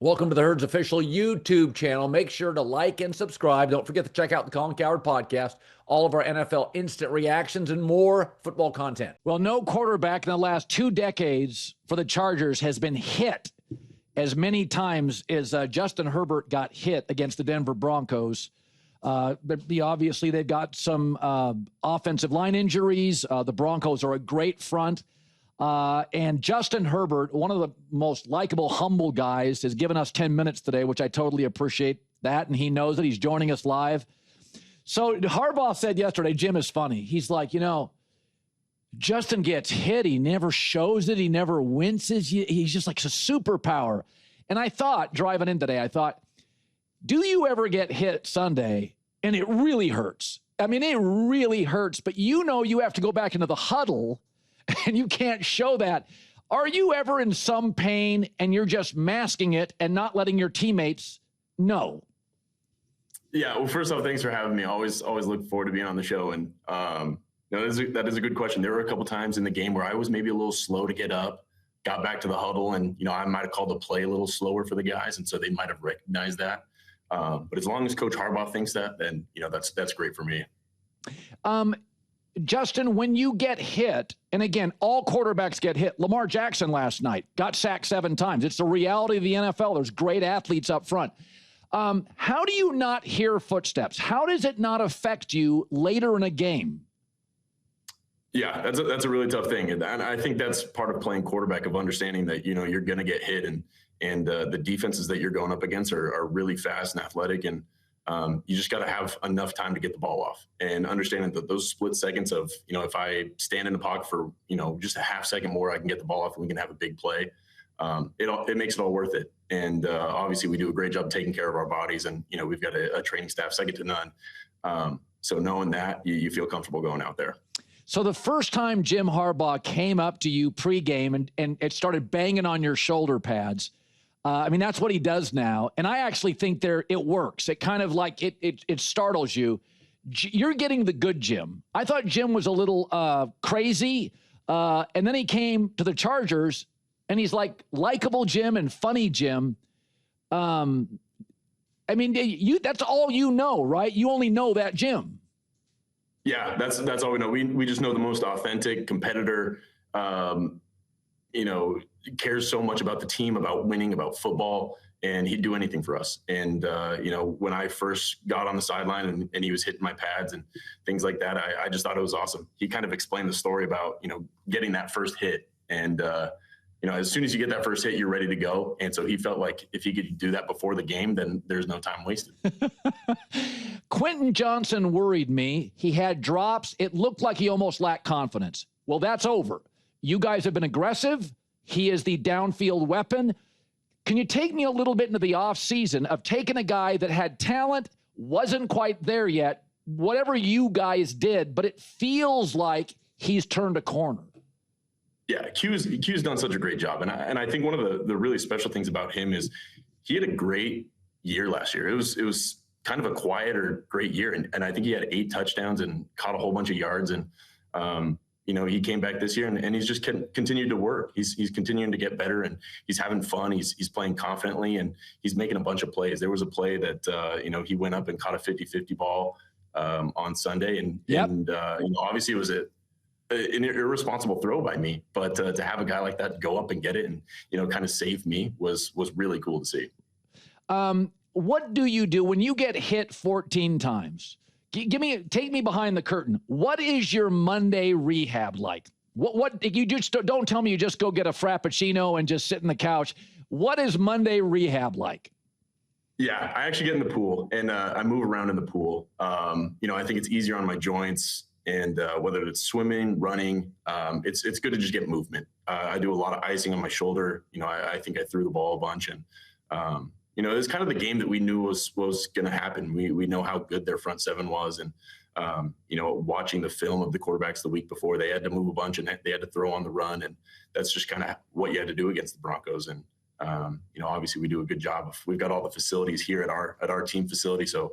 Welcome to the Herd's official YouTube channel. Make sure to like and subscribe. Don't forget to check out the Colin Cowherd podcast, all of our NFL instant reactions, and more football content. Well, no quarterback in the last 2 decades for the Chargers has been hit as many times as Justin Herbert got hit against the Denver Broncos. Obviously, they've got some offensive line injuries. The Broncos are a great front. And Justin Herbert, one of the most likable, humble guys, has given us 10 minutes today, which I totally appreciate that. And he knows that he's joining us live. So Harbaugh said yesterday, Jim is funny. He's like, Justin gets hit. He never shows it. He never winces. He's just like a superpower. And I thought, driving in today, do you ever get hit Sunday and it really hurts? I mean, it really hurts, but you have to go back into the huddle and you can't show that. Are you ever in some pain and you're just masking it and not letting your teammates know? Yeah. Well, first off, thanks for having me. Always look forward to being on the show. And that is a good question. There were a couple times in the game where I was maybe a little slow to get up, got back to the huddle, and I might have called the play a little slower for the guys, and so they might have recognized that. But as long as Coach Harbaugh thinks that, then that's great for me. Justin, when you get hit, and again, all quarterbacks get hit. Lamar Jackson last night got sacked 7 times. It's the reality of the NFL. There's great athletes up front. How do you not hear footsteps? How does it not affect you later in a game? Yeah, that's a really tough thing. And I think that's part of playing quarterback, of understanding that, you're going to get hit, and the defenses that you're going up against are really fast and athletic. And you just got to have enough time to get the ball off, and understanding that those split seconds of, if I stand in the pocket for, just a half second more, I can get the ball off and we can have a big play. It makes it all worth it. And obviously we do a great job taking care of our bodies, and, we've got a training staff second to none. So knowing that, you feel comfortable going out there. So the first time Jim Harbaugh came up to you pregame and it started banging on your shoulder pads, that's what he does now. And I actually think it works. It kind of like it startles you. You're getting the good Jim. I thought Jim was a little crazy. And then he came to the Chargers and he's like likable Jim and funny Jim. That's all you know, right? You only know that Jim. Yeah, that's all we know. We just know the most authentic competitor, cares so much about the team, about winning, about football, and he'd do anything for us. And, when I first got on the sideline and he was hitting my pads and things like that, I just thought it was awesome. He kind of explained the story about, getting that first hit. And, as soon as you get that first hit, you're ready to go. And so he felt like if he could do that before the game, then there's no time wasted. Quentin Johnston worried me. He had drops. It looked like he almost lacked confidence. Well, that's over. You guys have been aggressive. He is the downfield weapon. Can you take me a little bit into the offseason of taking a guy that had talent, wasn't quite there yet, whatever you guys did, but it feels like he's turned a corner? Yeah, Q's done such a great job. And I think one of the really special things about him is he had a great year last year. It was kind of a quieter, great year. And I think he had 8 touchdowns and caught a whole bunch of yards. And, he came back this year and he's just continued to work. He's continuing to get better, and he's having fun. He's playing confidently, and he's making a bunch of plays. There was a play that, he went up and caught a 50-50 ball on Sunday. And obviously it was an irresponsible throw by me, but to have a guy like that go up and get it and, kind of save me was really cool to see. What do you do when you get hit 14 times? Take me behind the curtain. What is your Monday rehab like? What you just don't tell me you just go get a Frappuccino and just sit in the couch. What is Monday rehab like? Yeah, I actually get in the pool and I move around in the pool. I think it's easier on my joints, and whether it's swimming, running, it's good to just get movement. I do a lot of icing on my shoulder. I think I threw the ball a bunch, and it's kind of the game that we knew was going to happen. We know how good their front seven was, and watching the film of the quarterbacks the week before, they had to move a bunch and they had to throw on the run, and that's just kind of what you had to do against the Broncos. And obviously we do a good job. We've got all the facilities here at our team facility, so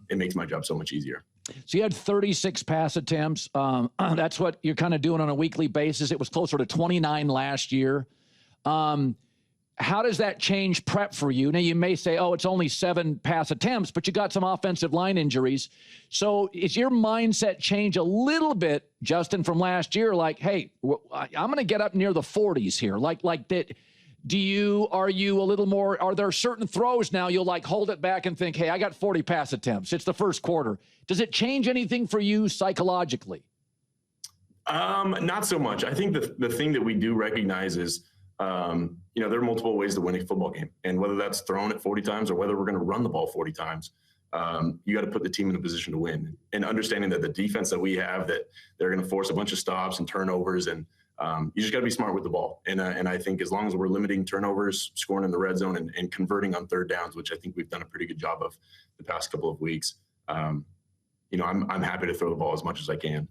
it makes my job so much easier. So you had 36 pass attempts. That's what you're kind of doing on a weekly basis. It was closer to 29 last year. how does that change prep for you? Now, you may say, oh, it's only 7 pass attempts, but you got some offensive line injuries. So is your mindset change a little bit, Justin, from last year? Like, hey, I'm going to get up near the 40s here. Like that. Are you a little more, are there certain throws now you'll like hold it back and think, hey, I got 40 pass attempts. It's the first quarter. Does it change anything for you psychologically? Not so much. I think the thing that we do recognize is, there are multiple ways to win a football game, and whether that's thrown it 40 times or whether we're going to run the ball 40 times, you got to put the team in a position to win. And understanding that the defense that we have, that they're going to force a bunch of stops and turnovers, and you just got to be smart with the ball. And I think as long as we're limiting turnovers, scoring in the red zone, and converting on third downs, which I think we've done a pretty good job of the past couple of weeks, I'm happy to throw the ball as much as I can.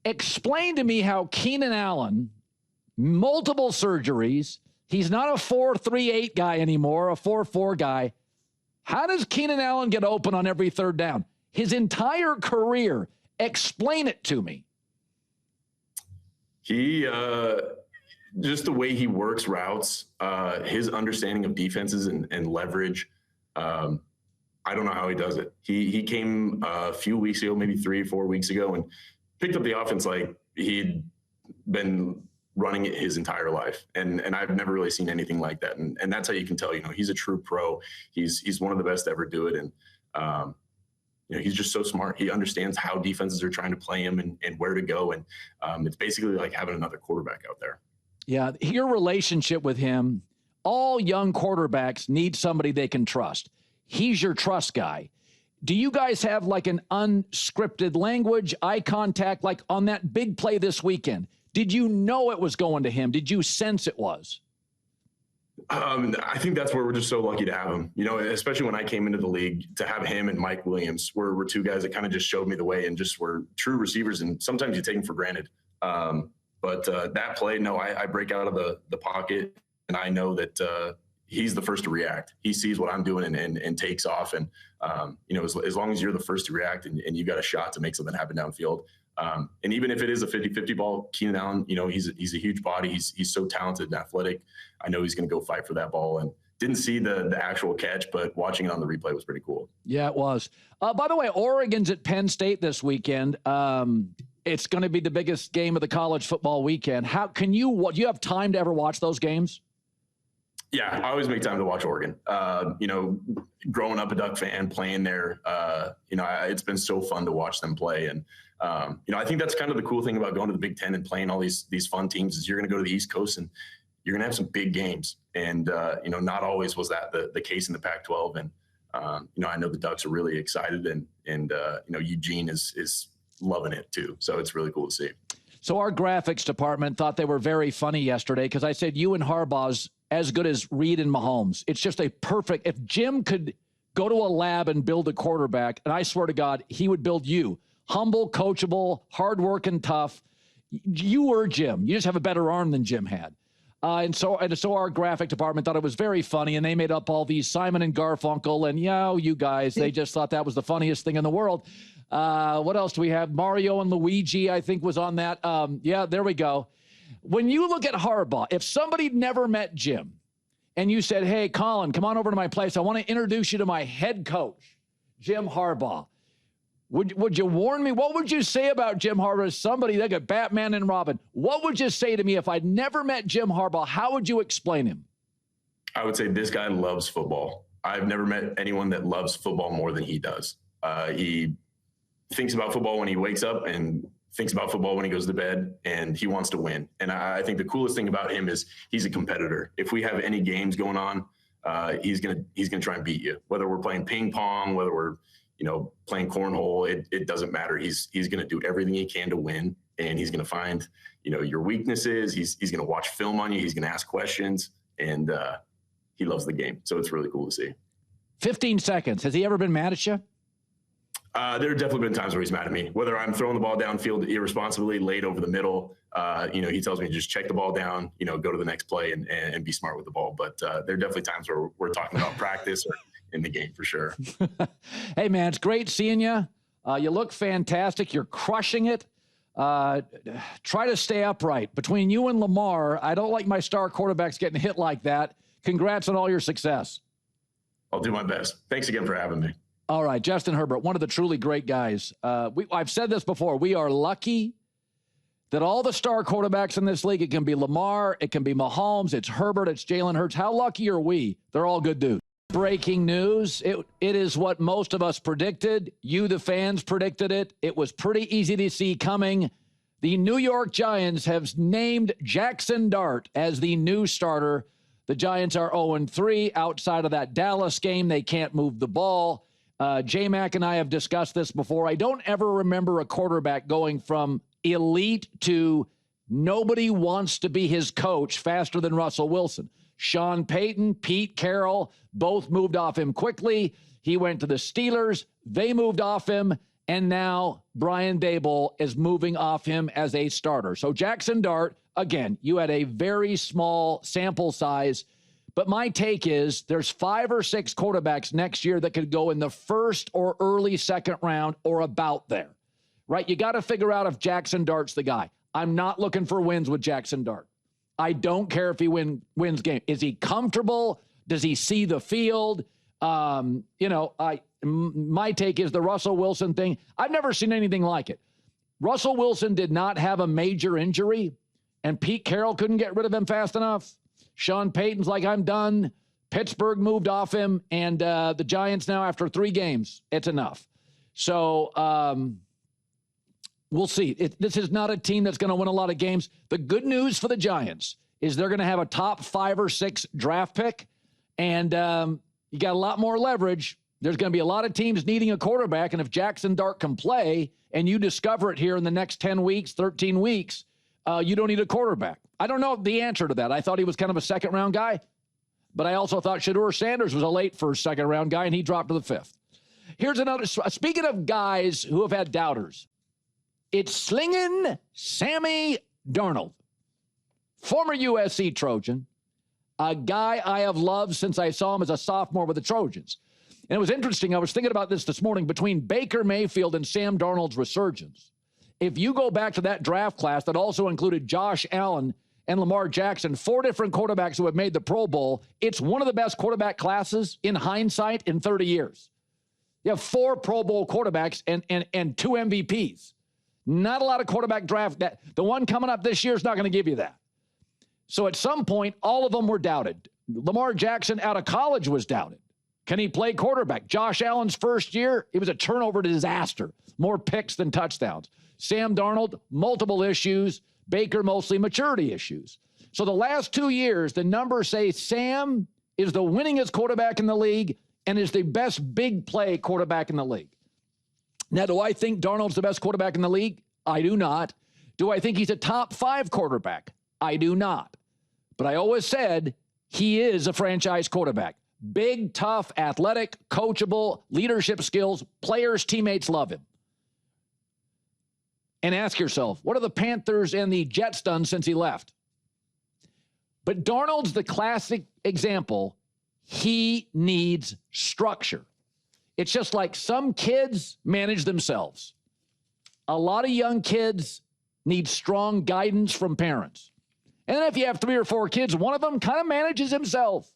Explain to me how Keenan Allen, multiple surgeries, he's not a 4.38 guy anymore, a 4.4 guy. How does Keenan Allen get open on every third down? His entire career. Explain it to me. He, just the way he works routes, his understanding of defenses and leverage. I don't know how he does it. He came a few weeks ago, maybe 3 or 4 weeks ago, and picked up the offense like he'd been running it his entire life. And I've never really seen anything like that. And that's how you can tell, he's a true pro. He's one of the best to ever do it. And, he's just so smart. He understands how defenses are trying to play him and where to go. And it's basically like having another quarterback out there. Yeah. Your relationship with him, all young quarterbacks need somebody they can trust. He's your trust guy. Do you guys have like an unscripted language, eye contact, like on that big play this weekend? Did you know it was going to him? Did you sense it was? I think that's where we're just so lucky to have him, especially when I came into the league, to have him and Mike Williams were 2 guys that kind of just showed me the way and just were true receivers. And sometimes you take them for granted. But that play, no, I break out of the pocket, and I know that he's the first to react. He sees what I'm doing and takes off. And, as long as you're the first to react and you got a shot to make something happen downfield. And even if it is a 50-50 ball, Keenan Allen, he's a huge body. He's so talented and athletic. I know he's going to go fight for that ball, and didn't see the actual catch, but watching it on the replay was pretty cool. Yeah, it was. By the way, Oregon's at Penn State this weekend. It's going to be the biggest game of the college football weekend. Do you have time to ever watch those games? Yeah, I always make time to watch Oregon. Growing up a Duck fan, playing there, it's been so fun to watch them play. And, I think that's kind of the cool thing about going to the Big Ten and playing all these fun teams is you're going to go to the East Coast and you're going to have some big games. And, not always was that the case in the Pac-12. And, I know the Ducks are really excited, and Eugene is loving it too. So it's really cool to see. So our graphics department thought they were very funny yesterday because I said you and Harbaugh's as good as Reed and Mahomes. It's just a perfect – if Jim could go to a lab and build a quarterback, and I swear to God, he would build you. Humble, coachable, hardworking, tough. You were Jim. You just have a better arm than Jim had. And so our graphic department thought it was very funny, and they made up all these Simon and Garfunkel, and you guys, they just thought that was the funniest thing in the world. What else do we have? Mario and Luigi, I think, was on that. There we go. When you look at Harbaugh, if somebody never met Jim and you said, hey, Colin, come on over to my place. I want to introduce you to my head coach, Jim Harbaugh. Would you warn me? What would you say about Jim Harbaugh as somebody like a Batman and Robin? What would you say to me if I'd never met Jim Harbaugh? How would you explain him? I would say this guy loves football. I've never met anyone that loves football more than he does. He thinks about football when he wakes up and thinks about football when he goes to bed, and he wants to win. And I think the coolest thing about him is he's a competitor. If we have any games going on, he's gonna try and beat you. Whether we're playing ping pong, whether we're playing cornhole, it doesn't matter. He's gonna do everything he can to win, and he's gonna find your weaknesses. He's gonna watch film on you. He's gonna ask questions, and he loves the game. So it's really cool to see. 15 seconds. Has he ever been mad at you? There have definitely been times where he's mad at me, whether I'm throwing the ball downfield irresponsibly, late over the middle. He tells me to just check the ball down, go to the next play and be smart with the ball. But there are definitely times where we're talking about practice or in the game for sure. Hey, man, it's great seeing you. You look fantastic. You're crushing it. Try to stay upright. Between you and Lamar, I don't like my star quarterbacks getting hit like that. Congrats on all your success. I'll do my best. Thanks again for having me. All right, Justin Herbert, one of the truly great guys. I've said this before. We are lucky that all the star quarterbacks in this league, it can be Lamar, it can be Mahomes, it's Herbert, it's Jalen Hurts. How lucky are we? They're all good dudes. Breaking news. It is what most of us predicted. You, the fans, predicted it. It was pretty easy to see coming. The New York Giants have named Jaxson Dart as the new starter. The Giants are 0-3. Outside of that Dallas game, they can't move the ball. J-Mac and I have discussed this before. I don't ever remember a quarterback going from elite to nobody wants to be his coach faster than Russell Wilson. Sean Payton, Pete Carroll, both moved off him quickly. He went to the Steelers. They moved off him. And now Brian Daboll is moving off him as a starter. So Jaxson Dart, again, you had a very small sample size. But my take is there's 5 or 6 quarterbacks next year that could go in the first or early second round or about there, right? You got to figure out if Jaxson Dart's the guy. I'm not looking for wins with Jaxson Dart. I don't care if he wins game. Is he comfortable? Does he see the field? My take is the Russell Wilson thing. I've never seen anything like it. Russell Wilson did not have a major injury, and Pete Carroll couldn't get rid of him fast enough. Sean Payton's like, I'm done. Pittsburgh moved off him, and the Giants now, after 3 games, it's enough. So we'll see. This is not a team that's going to win a lot of games. The good news for the Giants is they're going to have a top 5 or 6 draft pick, and you got a lot more leverage. There's going to be a lot of teams needing a quarterback, and if Jaxson Dart can play and you discover it here in the next 10 weeks, 13 weeks, you don't need a quarterback. I don't know the answer to that. I thought he was kind of a second-round guy, but I also thought Shedeur Sanders was a late first, second-round guy, and he dropped to the 5th. Here's another. Speaking of guys who have had doubters, it's slinging Sammy Darnold, former USC Trojan, a guy I have loved since I saw him as a sophomore with the Trojans. And it was interesting. I was thinking about this morning between Baker Mayfield and Sam Darnold's resurgence. If you go back to that draft class that also included Josh Allen and Lamar Jackson, 4 different quarterbacks who have made the Pro Bowl, it's one of the best quarterback classes in hindsight in 30 years. You have 4 Pro Bowl quarterbacks and 2 MVPs. Not a lot of quarterback draft. The one coming up this year is not going to give you that. So at some point, all of them were doubted. Lamar Jackson out of college was doubted. Can he play quarterback? Josh Allen's first year, it was a turnover disaster. More picks than touchdowns. Sam Darnold, multiple issues. Baker, mostly maturity issues. So the last 2 years, the numbers say Sam is the winningest quarterback in the league and is the best big play quarterback in the league. Now, do I think Darnold's the best quarterback in the league? I do not. Do I think he's a top 5 quarterback? I do not. But I always said he is a franchise quarterback. Big, tough, athletic, coachable, leadership skills. Players, teammates love him. And ask yourself, what have the Panthers and the Jets done since he left? But Darnold's the classic example. He needs structure. It's just like some kids manage themselves. A lot of young kids need strong guidance from parents. And then if you have 3 or 4 kids, one of them kind of manages himself.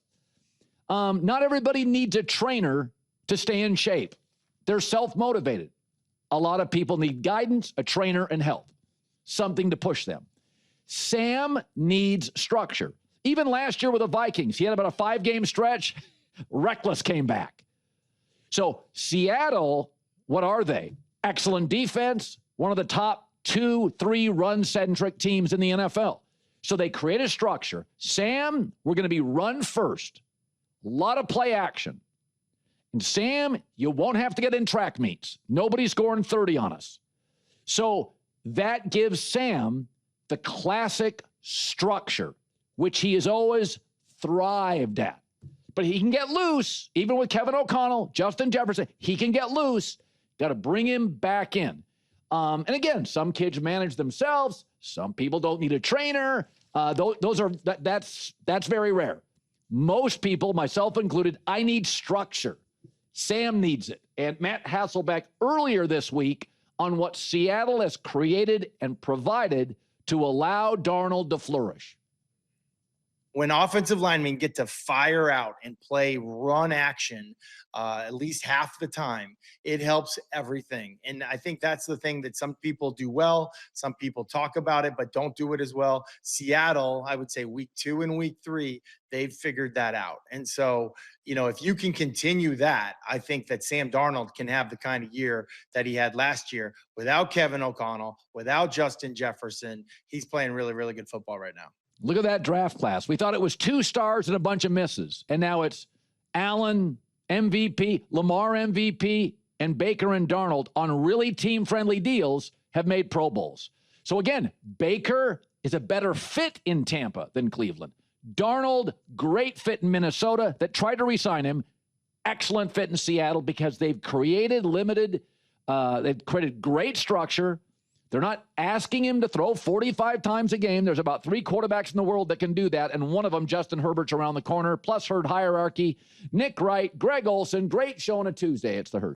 Not everybody needs a trainer to stay in shape. They're self-motivated. A lot of people need guidance, a trainer, and help. Something to push them. Sam needs structure. Even last year with the Vikings, he had about a 5-game stretch. Reckless came back. So Seattle, what are they? Excellent defense, one of the top 2-3 run-centric teams in the NFL. So they create a structure. Sam, we're going to be run first. A lot of play action. And Sam, you won't have to get in track meets. Nobody's scoring 30 on us. So that gives Sam the classic structure, which he has always thrived at. But he can get loose, even with Kevin O'Connell, Justin Jefferson. He can get loose. Got to bring him back in. And again, some kids manage themselves. Some people don't need a trainer. That's very rare. Most people, myself included, I need structure. Sam needs it. And Matt Hasselbeck earlier this week on what Seattle has created and provided to allow Darnold to flourish. When offensive linemen get to fire out and play run action at least half the time, it helps everything. And I think that's the thing that some people do well. Some people talk about it, but don't do it as well. Seattle, I would say week 2 and week 3, they've figured that out. And so, if you can continue that, I think that Sam Darnold can have the kind of year that he had last year without Kevin O'Connell, without Justin Jefferson. He's playing really, really good football right now. Look at that draft class. We thought it was 2 stars and a bunch of misses. And now it's Allen, MVP, Lamar MVP, and Baker and Darnold on really team-friendly deals have made Pro Bowls. So again, Baker is a better fit in Tampa than Cleveland. Darnold, great fit in Minnesota that tried to re-sign him. Excellent fit in Seattle because they've created they've created great structure. They're not asking him to throw 45 times a game. There's about 3 quarterbacks in the world that can do that, and one of them, Justin Herbert's around the corner, plus Herd Hierarchy. Nick Wright, Greg Olson, great show on a Tuesday. It's the Herd.